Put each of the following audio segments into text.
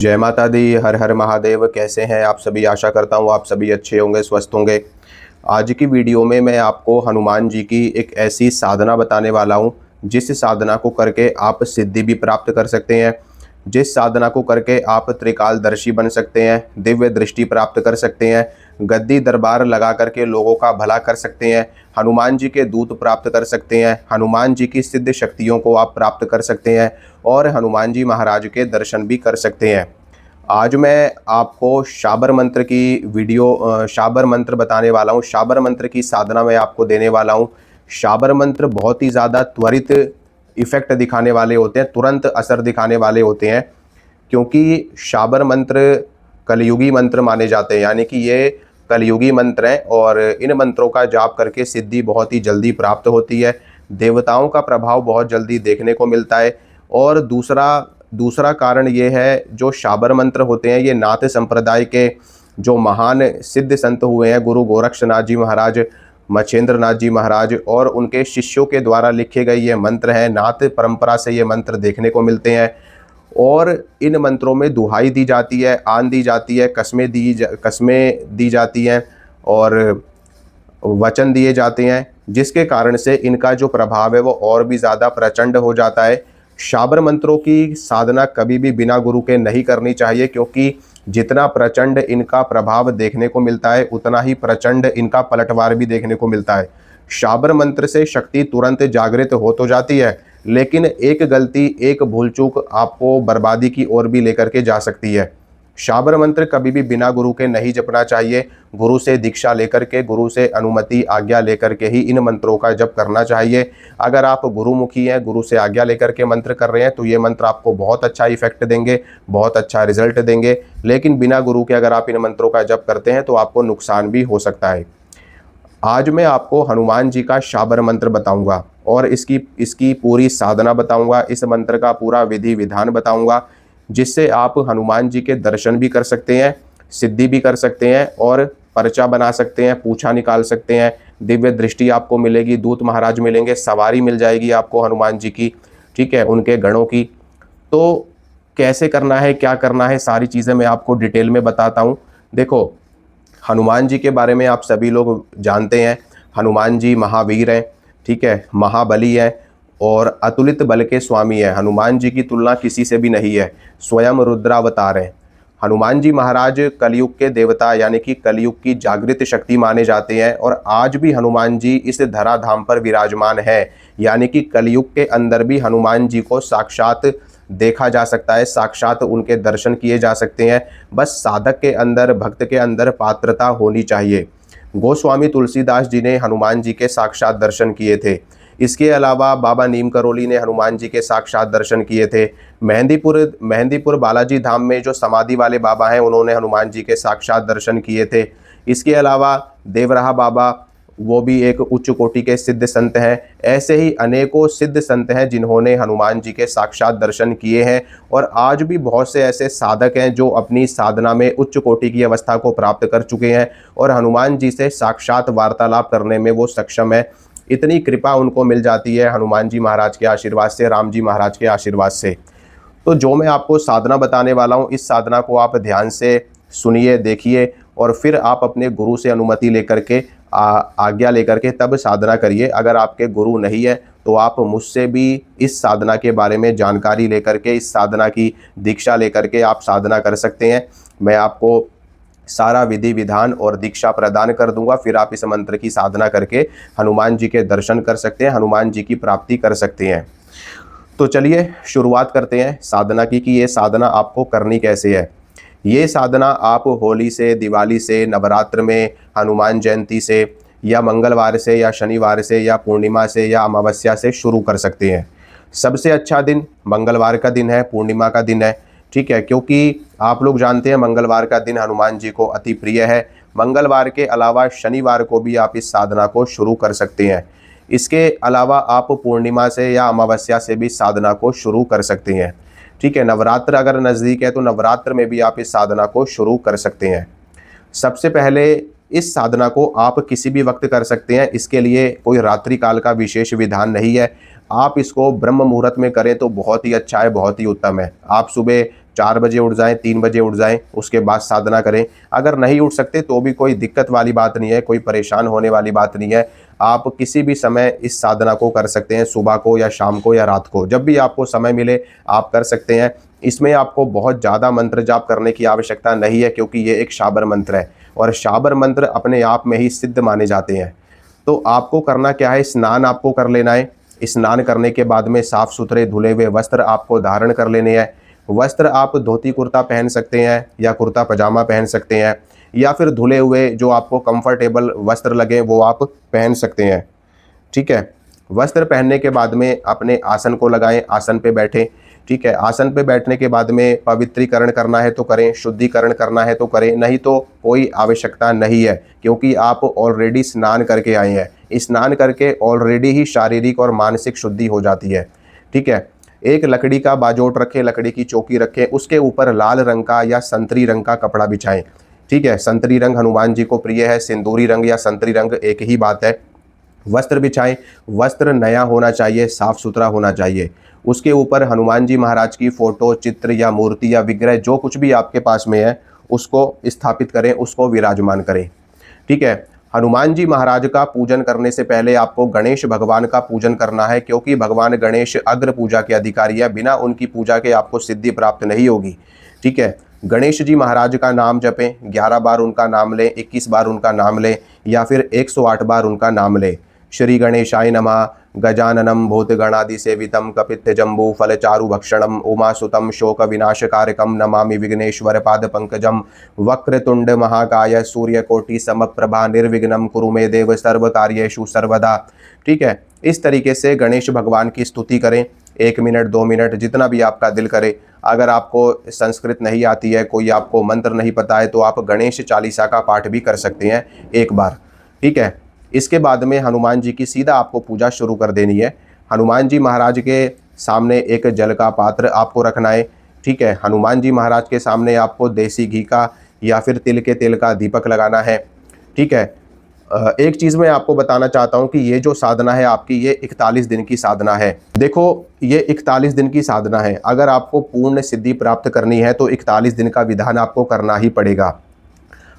जय माता दी। हर हर महादेव। कैसे हैं आप सभी? आशा करता हूँ आप सभी अच्छे होंगे, स्वस्थ होंगे। आज की वीडियो में मैं आपको हनुमान जी की एक ऐसी साधना बताने वाला हूँ जिस साधना को करके आप सिद्धि भी प्राप्त कर सकते हैं, जिस साधना को करके आप त्रिकालदर्शी बन सकते हैं, दिव्य दृष्टि प्राप्त कर सकते हैं, गद्दी दरबार लगा करके लोगों का भला कर सकते हैं, हनुमान जी के दूत प्राप्त कर सकते हैं, हनुमान जी की सिद्ध शक्तियों को आप प्राप्त कर सकते हैं और हनुमान जी महाराज के दर्शन भी कर सकते हैं। आज मैं आपको शाबर मंत्र की शाबर मंत्र बताने वाला हूँ। शाबर मंत्र की साधना मैं आपको देने वाला हूँ। शाबर मंत्र बहुत ही ज़्यादा त्वरित इफेक्ट दिखाने वाले होते हैं, तुरंत असर दिखाने वाले होते हैं, क्योंकि शाबर मंत्र कलयुगी मंत्र माने जाते हैं। यानी कि ये कलयुगी मंत्र हैं और इन मंत्रों का जाप करके सिद्धि बहुत ही जल्दी प्राप्त होती है। देवताओं का प्रभाव बहुत जल्दी देखने को मिलता है। और दूसरा कारण ये है, जो शाबर मंत्र होते हैं ये नाथ संप्रदाय के जो महान सिद्ध संत हुए हैं, गुरु गोरक्षनाथ जी महाराज, मच्छेंद्र नाथ जी महाराज और उनके शिष्यों के द्वारा लिखे गए ये मंत्र हैं। नाथ परंपरा से ये मंत्र देखने को मिलते हैं और इन मंत्रों में दुहाई दी जाती है, आन दी जाती है, कस्में दी जाती हैं और वचन दिए जाते हैं, जिसके कारण से इनका जो प्रभाव है वो और भी ज़्यादा प्रचंड हो जाता है। शाबर मंत्रों की साधना कभी भी बिना गुरु के नहीं करनी चाहिए, क्योंकि जितना प्रचंड इनका प्रभाव देखने को मिलता है उतना ही प्रचंड इनका पलटवार भी देखने को मिलता है। शाबर मंत्र से शक्ति तुरंत जागृत हो तो जाती है, लेकिन एक गलती, एक भूल चूक आपको बर्बादी की ओर भी लेकर के जा सकती है। शाबर मंत्र कभी भी बिना गुरु के नहीं जपना चाहिए। गुरु से दीक्षा लेकर के, गुरु से अनुमति आज्ञा लेकर के ही इन मंत्रों का जप करना चाहिए। अगर आप गुरुमुखी हैं, गुरु से आज्ञा लेकर के मंत्र कर रहे हैं तो ये मंत्र आपको बहुत अच्छा इफेक्ट देंगे, बहुत अच्छा रिजल्ट देंगे। लेकिन बिना गुरु के अगर आप इन मंत्रों का जप करते हैं तो आपको नुकसान भी हो सकता है। आज मैं आपको हनुमान जी का शाबर मंत्र बताऊंगा और इसकी पूरी साधना बताऊंगा, इस मंत्र का पूरा विधि विधान बताऊंगा, जिससे आप हनुमान जी के दर्शन भी कर सकते हैं, सिद्धि भी कर सकते हैं और पर्चा बना सकते हैं, पूछा निकाल सकते हैं, दिव्य दृष्टि आपको मिलेगी, दूत महाराज मिलेंगे, सवारी मिल जाएगी आपको हनुमान जी की, ठीक है, उनके गणों की। तो कैसे करना है, क्या करना है, सारी चीज़ें मैं आपको डिटेल में बताता हूँ। देखो, हनुमान जी के बारे में आप सभी लोग जानते हैं। हनुमान जी महावीर हैं, ठीक है, महाबली हैं और अतुलित बल के स्वामी हैं। हनुमान जी की तुलना किसी से भी नहीं है, स्वयं रुद्रावतार हैं। हनुमान जी महाराज कलयुग के देवता यानी कि कलयुग की जागृत शक्ति माने जाते हैं और आज भी हनुमान जी इस धराधाम पर विराजमान है। यानी कि कलयुग के अंदर भी हनुमान जी को साक्षात देखा जा सकता है, साक्षात उनके दर्शन किए जा सकते हैं। बस साधक के अंदर, भक्त के अंदर पात्रता होनी चाहिए। गोस्वामी तुलसीदास जी ने हनुमान जी के साक्षात दर्शन किए थे। इसके अलावा बाबा नीम करोली ने हनुमान जी के साक्षात दर्शन किए थे। मेहंदीपुर बालाजी धाम में जो समाधि वाले बाबा हैं उन्होंने हनुमान जी के साक्षात दर्शन किए थे। इसके अलावा देवराहा बाबा, वो भी एक उच्च कोटि के सिद्ध संत हैं। ऐसे ही अनेकों सिद्ध संत हैं जिन्होंने हनुमान जी के साक्षात दर्शन किए हैं और आज भी बहुत से ऐसे साधक हैं जो अपनी साधना में उच्च कोटि की अवस्था को प्राप्त कर चुके हैं और हनुमान जी से साक्षात वार्तालाप करने में वो सक्षम है। इतनी कृपा उनको मिल जाती है हनुमान जी महाराज के आशीर्वाद से, राम जी महाराज के आशीर्वाद से। तो जो मैं आपको साधना बताने वाला हूँ, इस साधना को आप ध्यान से सुनिए, देखिए और फिर आप अपने गुरु से अनुमति लेकर के, आज्ञा लेकर के तब साधना करिए। अगर आपके गुरु नहीं है तो आप मुझसे भी इस साधना के बारे में जानकारी लेकर के, इस साधना की दीक्षा लेकर के आप साधना कर सकते हैं। मैं आपको सारा विधि विधान और दीक्षा प्रदान कर दूंगा, फिर आप इस मंत्र की साधना करके हनुमान जी के दर्शन कर सकते हैं, हनुमान जी की प्राप्ति कर सकते हैं। तो चलिए शुरुआत करते हैं साधना की कि ये साधना आपको करनी कैसे है। ये साधना आप होली से, दिवाली से, नवरात्र में, हनुमान जयंती से या मंगलवार से या शनिवार से या पूर्णिमा से या अमावस्या से शुरू कर सकते हैं। सबसे अच्छा दिन मंगलवार का दिन है, पूर्णिमा का दिन है, ठीक है, क्योंकि आप लोग जानते हैं मंगलवार का दिन हनुमान जी को अति प्रिय है। मंगलवार के अलावा शनिवार को भी आप इस साधना को शुरू कर सकते हैं। इसके अलावा आप पूर्णिमा से या अमावस्या से भी साधना को शुरू कर सकते हैं, ठीक है। नवरात्र अगर नज़दीक है तो नवरात्र में भी आप इस साधना को शुरू कर सकते हैं। सबसे पहले इस साधना को आप किसी भी वक्त कर सकते हैं, इसके लिए कोई रात्रि काल का विशेष विधान नहीं है। आप इसको ब्रह्म मुहूर्त में करें तो बहुत ही अच्छा है, बहुत ही उत्तम है। आप सुबह 4 बजे उठ जाएं, 3 बजे उठ जाएं, उसके बाद साधना करें। अगर नहीं उठ सकते तो भी कोई दिक्कत वाली बात नहीं है, कोई परेशान होने वाली बात नहीं है। आप किसी भी समय इस साधना को कर सकते हैं, सुबह को या शाम को या रात को, जब भी आपको समय मिले आप कर सकते हैं। इसमें आपको बहुत ज़्यादा मंत्र जाप करने की आवश्यकता नहीं है, क्योंकि ये एक शाबर मंत्र है और शाबर मंत्र अपने आप में ही सिद्ध माने जाते हैं। तो आपको करना क्या है, स्नान आपको कर लेना है। स्नान करने के बाद में साफ़ सुथरे धुले हुए वस्त्र आपको धारण कर लेने हैं। वस्त्र आप धोती कुर्ता पहन सकते हैं या कुर्ता पजामा पहन सकते हैं, या फिर धुले हुए जो आपको कंफर्टेबल वस्त्र लगे वो आप पहन सकते हैं। ठीक है। वस्त्र पहनने के बाद में अपने आसन को लगाएं, आसन पे बैठें। ठीक है। आसन पे बैठने के बाद में पवित्रीकरण करना है तो करें, शुद्धिकरण करना है तो करें, नहीं तो कोई आवश्यकता नहीं है, क्योंकि आप ऑलरेडी स्नान करके आए हैं। स्नान करके ऑलरेडी ही शारीरिक और मानसिक शुद्धि हो जाती है। ठीक है। एक लकड़ी का बाजोट रखें, लकड़ी की चौकी रखें, उसके ऊपर लाल रंग का या संतरी रंग का कपड़ा बिछाएं। ठीक है। संतरी रंग हनुमान जी को प्रिय है, सिंदूरी रंग या संतरी रंग एक ही बात है। वस्त्र बिछाएं, वस्त्र नया होना चाहिए, साफ सुथरा होना चाहिए। उसके ऊपर हनुमान जी महाराज की फ़ोटो, चित्र या मूर्ति या विग्रह जो कुछ भी आपके पास में है उसको स्थापित करें, उसको विराजमान करें। ठीक है। हनुमान जी महाराज का पूजन करने से पहले आपको गणेश भगवान का पूजन करना है, क्योंकि भगवान गणेश अग्र पूजा के अधिकारी है। बिना उनकी पूजा के आपको सिद्धि प्राप्त नहीं होगी। ठीक है। गणेश जी महाराज का नाम जपें, 11 बार उनका नाम लें, 21 बार उनका नाम लें, या फिर 108 बार उनका नाम लें। श्री गणेशाय नमः। गजाननं भूतगणादि सेवितं कपित्थजम्बू फलचारु भक्षणम उमासुतं शोक विनाशकारकं नमामि विघ्नेश्वर पाद पंकजम। वक्रतुंड महाकाय सूर्यकोटि समप्रभा निर्विघ्नं कुरु मे देव सर्व कार्येषु सर्वदा। ठीक है। इस तरीके से गणेश भगवान की स्तुति करें, 1 मिनट 2 मिनट जितना भी आपका दिल करे। अगर आपको संस्कृत नहीं आती है, कोई आपको मंत्र नहीं पता है, तो आप गणेश चालीसा का पाठ भी कर सकते हैं एक बार। ठीक है। इसके बाद में हनुमान जी की सीधा आपको पूजा शुरू कर देनी है। हनुमान जी महाराज के सामने एक जल का पात्र आपको रखना है। ठीक है। हनुमान जी महाराज के सामने आपको देसी घी का या फिर तिल के तेल का दीपक लगाना है। ठीक है। एक चीज़ मैं आपको बताना चाहता हूं कि ये जो साधना है आपकी, ये 41 दिन की साधना है। देखो, ये 41 दिन की साधना है। अगर आपको पूर्ण सिद्धि प्राप्त करनी है तो 41 दिन का विधान आपको करना ही पड़ेगा।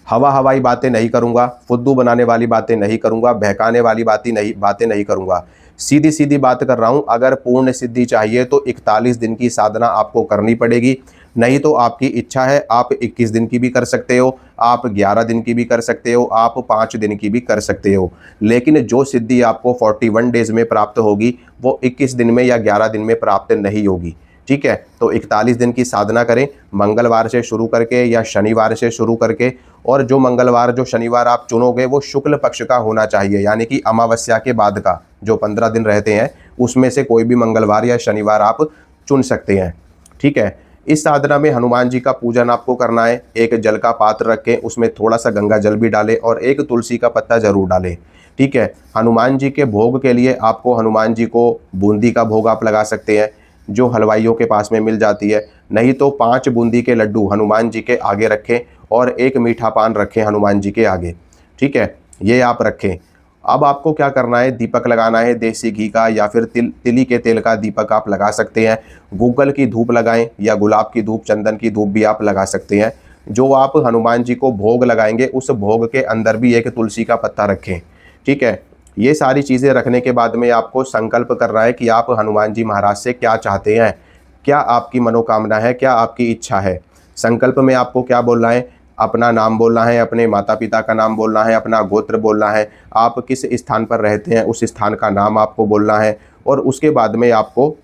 हवा हवाई बातें नहीं करूंगा, फुद्दू बनाने वाली बातें नहीं करूंगा, बहकाने वाली बातें नहीं करूंगा। सीधी सीधी बात कर रहा हूं। अगर पूर्ण सिद्धि चाहिए तो 41 दिन की साधना आपको करनी पड़ेगी। नहीं तो आपकी इच्छा है, आप 21 दिन की भी कर सकते हो, आप 11 दिन की भी कर सकते हो, आप 5 दिन की भी कर सकते हो। लेकिन जो सिद्धि आपको 41 डेज में प्राप्त होगी वो 21 दिन में या 11 दिन में प्राप्त नहीं होगी। ठीक है। तो 41 दिन की साधना करें, मंगलवार से शुरू करके या शनिवार से शुरू करके। और जो मंगलवार जो शनिवार आप चुनोगे वो शुक्ल पक्ष का होना चाहिए, यानी कि अमावस्या के बाद का जो 15 दिन रहते हैं उसमें से कोई भी मंगलवार या शनिवार आप चुन सकते हैं। ठीक है। इस साधना में हनुमान जी का पूजन आपको करना है। एक जल का पात्र रखें, उसमें थोड़ा सा गंगा जल भी डालें और एक तुलसी का पत्ता जरूर डालें। ठीक है। हनुमान जी के भोग के लिए आपको हनुमान जी को बूंदी का भोग आप लगा सकते हैं, जो हलवाइयों के पास में मिल जाती है। नहीं तो 5 बूंदी के लड्डू हनुमान जी के आगे रखें और एक मीठा पान रखें हनुमान जी के आगे। ठीक है। ये आप रखें। अब आपको क्या करना है, दीपक लगाना है, देसी घी का या फिर तिली के तेल का दीपक आप लगा सकते हैं। गूगल की धूप लगाएं या गुलाब की धूप, चंदन की धूप भी आप लगा सकते हैं। जो आप हनुमान जी को भोग लगाएंगे उस भोग के अंदर भी एक तुलसी का पत्ता रखें। ठीक है। ये सारी चीज़ें रखने के बाद में आपको संकल्प करना है कि आप हनुमान जी महाराज से क्या चाहते हैं, क्या आपकी मनोकामना है, क्या आपकी इच्छा है। संकल्प में आपको क्या बोलना है, अपना नाम बोलना है, अपने माता पिता का नाम बोलना है, अपना गोत्र बोलना है, आप किस स्थान पर रहते हैं उस स्थान का नाम आपको बोलना है। और उसके बाद में आपको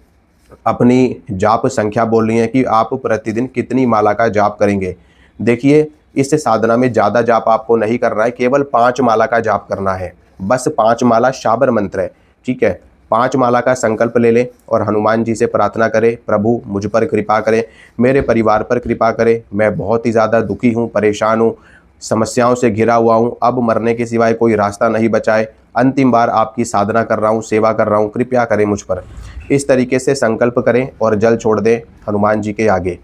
अपनी जाप संख्या बोलनी है कि आप प्रतिदिन कितनी माला का जाप करेंगे। देखिए, इस साधना में ज़्यादा जाप आपको नहीं करना है, केवल 5 माला का जाप करना है। बस 5 माला शाबर मंत्र है। ठीक है। 5 माला का संकल्प ले लें और हनुमान जी से प्रार्थना करें, प्रभु मुझ पर कृपा करें, मेरे परिवार पर कृपा करें। मैं बहुत ही ज़्यादा दुखी हूँ, परेशान हूँ, समस्याओं से घिरा हुआ हूँ। अब मरने के सिवाय कोई रास्ता नहीं बचा है। अंतिम बार आपकी साधना कर रहा हूँ, सेवा कर रहा हूँ, कृपया करें मुझ पर। इस तरीके से संकल्प करें और जल छोड़ दें हनुमान जी के आगे।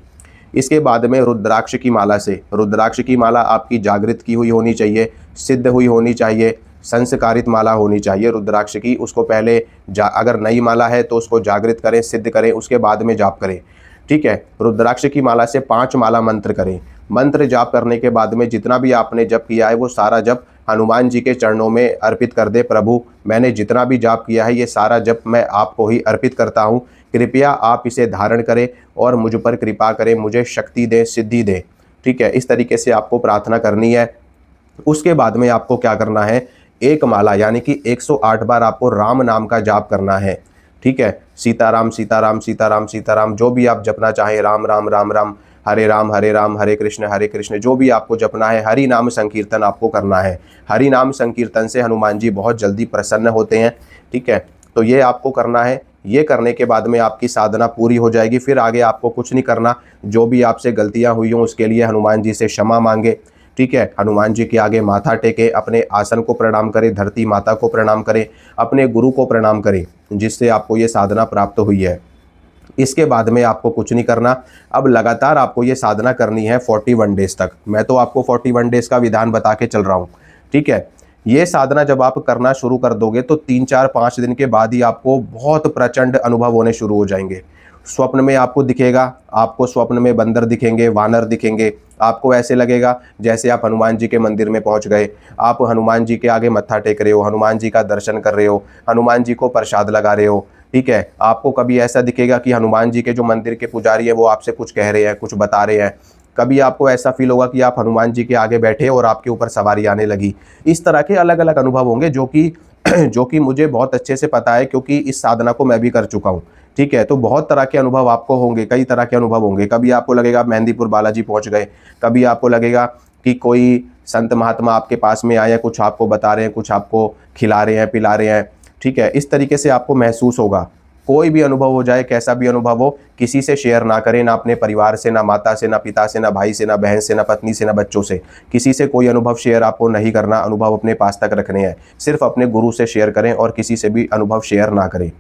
इसके बाद में रुद्राक्ष की माला से, रुद्राक्ष की माला आपकी जागृत की हुई होनी चाहिए, सिद्ध हुई होनी चाहिए, संस्कारित माला होनी चाहिए रुद्राक्ष की। उसको पहले अगर नई माला है तो उसको जागृत करें, सिद्ध करें, उसके बाद में जाप करें। ठीक है। रुद्राक्ष की माला से 5 माला मंत्र करें। मंत्र जाप करने के बाद में जितना भी आपने जप किया है वो सारा जप हनुमान जी के चरणों में अर्पित कर दे। प्रभु, मैंने जितना भी जाप किया है ये सारा जप मैं आपको ही अर्पित करता हूँ। कृपया आप इसे धारण करें और मुझ पर कृपा करें, मुझे शक्ति दें, सिद्धि दें। ठीक है, इस तरीके से आपको प्रार्थना करनी है। उसके बाद में आपको क्या करना है, एक माला यानी कि 108 बार आपको राम नाम का जाप करना है। ठीक है, सीताराम सीताराम सीताराम सीताराम, जो भी आप जपना चाहें, राम राम राम राम, हरे राम हरे कृष्ण, जो भी आपको जपना है, हरि नाम संकीर्तन आपको करना है। हरि नाम संकीर्तन से हनुमान जी बहुत जल्दी प्रसन्न होते हैं। ठीक है, तो ये आपको करना है। ये करने के बाद में आपकी साधना पूरी हो जाएगी। फिर आगे आपको कुछ नहीं करना। जो भी आपसे गलतियां हुई हों उसके लिए हनुमान जी से क्षमा मांगे। ठीक है, हनुमान जी के आगे माथा टेके, अपने आसन को प्रणाम करें, धरती माता को प्रणाम करें, अपने गुरु को प्रणाम करें जिससे आपको ये साधना प्राप्त हुई है। इसके बाद में आपको कुछ नहीं करना। अब लगातार आपको ये साधना करनी है 41 डेज तक। मैं तो आपको 41 डेज का विधान बता के चल रहा हूँ। ठीक है, ये साधना जब आप करना शुरू कर दोगे तो 3 4 5 दिन के बाद ही आपको बहुत प्रचंड अनुभव होने शुरू हो जाएंगे। स्वप्न में आपको दिखेगा, आपको स्वप्न में बंदर दिखेंगे, वानर दिखेंगे। आपको ऐसे लगेगा जैसे आप हनुमान जी के मंदिर में पहुंच गए, आप हनुमान जी के आगे मत्था टेक रहे हो, हनुमान जी का दर्शन कर रहे हो, हनुमान जी को प्रसाद लगा रहे हो। ठीक है, आपको कभी ऐसा दिखेगा कि हनुमान जी के जो मंदिर के पुजारी है वो आपसे कुछ कह रहे हैं, कुछ बता रहे हैं। कभी आपको ऐसा फील होगा कि आप हनुमान जी के आगे बैठे और आपके ऊपर सवारी आने लगी। इस तरह के अलग अलग अनुभव होंगे जो कि जो कि मुझे बहुत अच्छे से पता है, क्योंकि इस साधना को मैं भी कर चुका हूँ। ठीक है, तो बहुत तरह के अनुभव आपको होंगे, कई तरह के अनुभव होंगे। कभी आपको लगेगा आप मेहंदीपुर बालाजी पहुँच गए, कभी आपको लगेगा कि कोई संत महात्मा आपके पास में आए हैं, कुछ आपको बता रहे हैं, कुछ आपको खिला रहे हैं, पिला रहे हैं। ठीक है, इस तरीके से आपको महसूस होगा। कोई भी अनुभव हो जाए, कैसा भी अनुभव हो, किसी से शेयर ना करें, ना अपने परिवार से, ना माता से, ना पिता से, ना भाई से, ना बहन से, ना पत्नी से, ना बच्चों से। किसी से कोई अनुभव शेयर आपको नहीं करना। अनुभव अपने पास तक रखने हैं। सिर्फ अपने गुरु से शेयर करें और किसी से भी अनुभव शेयर ना करें।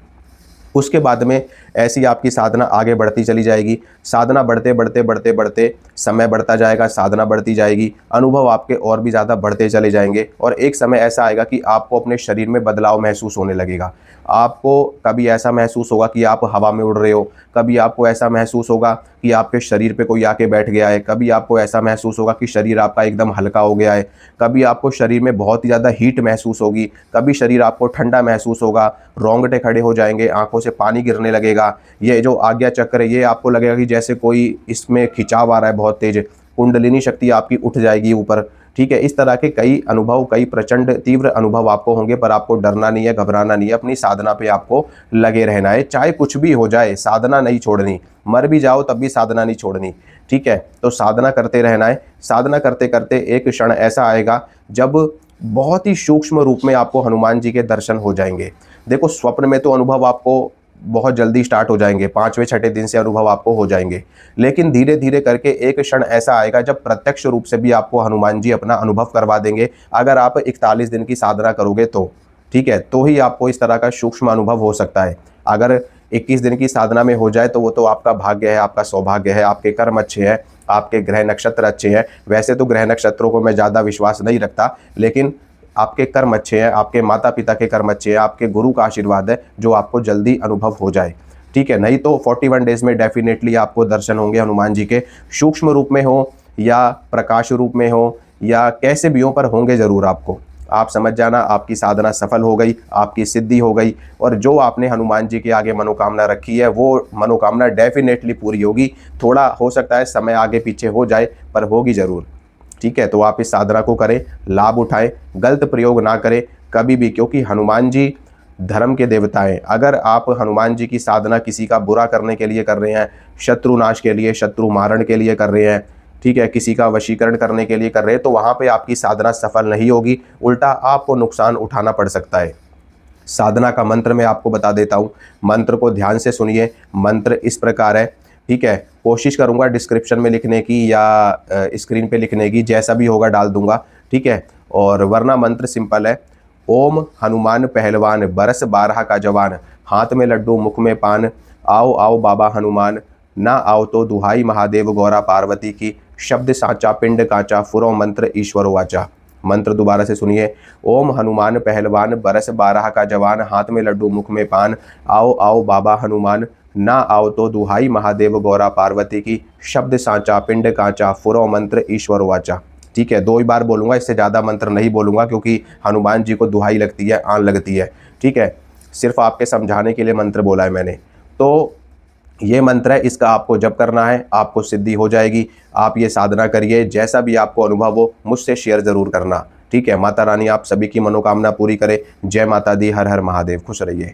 उसके बाद में ऐसी आपकी साधना आगे बढ़ती चली जाएगी। साधना बढ़ते बढ़ते बढ़ते बढ़ते समय बढ़ता जाएगा, साधना बढ़ती जाएगी, अनुभव आपके और भी ज़्यादा बढ़ते चले जाएंगे और एक समय ऐसा आएगा कि आपको अपने शरीर में बदलाव महसूस होने लगेगा। आपको कभी ऐसा महसूस होगा कि आप हवा में उड़ रहे हो, कभी आपको ऐसा महसूस होगा कि आपके शरीर पे कोई आके बैठ गया है, कभी आपको ऐसा महसूस होगा कि शरीर आपका एकदम हल्का हो गया है, कभी आपको शरीर में बहुत ही ज़्यादा हीट महसूस होगी, कभी शरीर आपको ठंडा महसूस होगा, रोंगटे खड़े हो जाएंगे, आंखों से पानी गिरने लगेगा। ये जो आज्ञा चक्र है ये आपको लगेगा कि जैसे कोई इसमें खिंचाव आ रहा है बहुत तेज, कुंडलिनी शक्ति आपकी उठ जाएगी ऊपर। ठीक है, इस तरह के कई अनुभव, कई प्रचंड तीव्र अनुभव आपको होंगे, पर आपको डरना नहीं है, घबराना नहीं है। अपनी साधना पे आपको लगे रहना है, चाहे कुछ भी हो जाए, साधना नहीं छोड़नी। मर भी जाओ तब भी साधना नहीं छोड़नी। ठीक है, तो साधना करते रहना है। साधना करते करते एक क्षण ऐसा आएगा जब बहुत ही सूक्ष्म रूप में आपको हनुमान जी के दर्शन हो जाएंगे। देखो, स्वप्न में तो अनुभव आपको बहुत जल्दी स्टार्ट हो जाएंगे, 5वें 6ठे दिन से अनुभव आपको हो जाएंगे, लेकिन धीरे धीरे करके एक क्षण ऐसा आएगा जब प्रत्यक्ष रूप से भी आपको हनुमान जी अपना अनुभव करवा देंगे। अगर आप 41 दिन की साधना करोगे तो, ठीक है, तो ही आपको इस तरह का सूक्ष्म अनुभव हो सकता है। अगर 21 दिन की साधना में हो जाए तो वो तो आपका भाग्य है, आपका सौभाग्य है, आपके कर्म अच्छे हैं, आपके ग्रह नक्षत्र अच्छे हैं। वैसे तो ग्रह नक्षत्रों को मैं ज़्यादा विश्वास नहीं रखता, लेकिन आपके कर्म अच्छे हैं, आपके माता पिता के कर्म अच्छे हैं, आपके गुरु का आशीर्वाद है जो आपको जल्दी अनुभव हो जाए। ठीक है, नहीं तो 41 डेज में डेफिनेटली आपको दर्शन होंगे हनुमान जी के, सूक्ष्म रूप में हो या प्रकाश रूप में हो या कैसे भी हो, पर होंगे ज़रूर आपको। आप समझ जाना, आपकी साधना सफल हो गई, आपकी सिद्धि हो गई और जो आपने हनुमान जी के आगे मनोकामना रखी है वो मनोकामना डेफिनेटली पूरी होगी। थोड़ा हो सकता है समय आगे पीछे हो जाए, पर होगी ज़रूर। ठीक है, तो आप इस साधना को करें, लाभ उठाएं, गलत प्रयोग ना करें कभी भी, क्योंकि हनुमान जी धर्म के देवता हैं। अगर आप हनुमान जी की साधना किसी का बुरा करने के लिए कर रहे हैं, शत्रु नाश के लिए, शत्रु मारण के लिए कर रहे हैं, ठीक है, किसी का वशीकरण करने के लिए कर रहे हैं, तो वहाँ पे आपकी साधना सफल नहीं होगी, उल्टा आपको नुकसान उठाना पड़ सकता है। साधना का मंत्र मैं आपको बता देता हूँ, मंत्र को ध्यान से सुनिए। मंत्र इस प्रकार है, ठीक है, कोशिश करूंगा डिस्क्रिप्शन में लिखने की या स्क्रीन पे लिखने की, जैसा भी होगा डाल दूंगा। ठीक है, और वरना मंत्र सिंपल है। ओम हनुमान पहलवान, बरस 12 का जवान, हाथ में लड्डू मुख में पान, आओ आओ बाबा हनुमान, ना आओ तो दुहाई महादेव गौरा पार्वती की, शब्द साचा पिंड काचा, फुरो मंत्र ईश्वर वाचा। मंत्र दोबारा से सुनिए। ओम हनुमान पहलवान, बरस 12 का जवान, हाथ में लड्डू मुख में पान, आओ आओ बाबा हनुमान, ना आओ तो दुहाई महादेव गौरा पार्वती की, शब्द सांचा पिंड कांचा, फुरो मंत्र ईश्वर वाचा। ठीक है, 2 ही बार बोलूँगा, इससे ज़्यादा मंत्र नहीं बोलूँगा क्योंकि हनुमान जी को दुहाई लगती है, आन लगती है। ठीक है, सिर्फ आपके समझाने के लिए मंत्र बोला है मैंने। तो ये मंत्र है, इसका आपको जप करना है, आपको सिद्धि हो जाएगी। आप ये साधना करिए, जैसा भी आपको अनुभव हो मुझसे शेयर ज़रूर करना। ठीक है, माता रानी आप सभी की मनोकामना पूरी करे। जय माता दी, हर हर महादेव, खुश रहिए।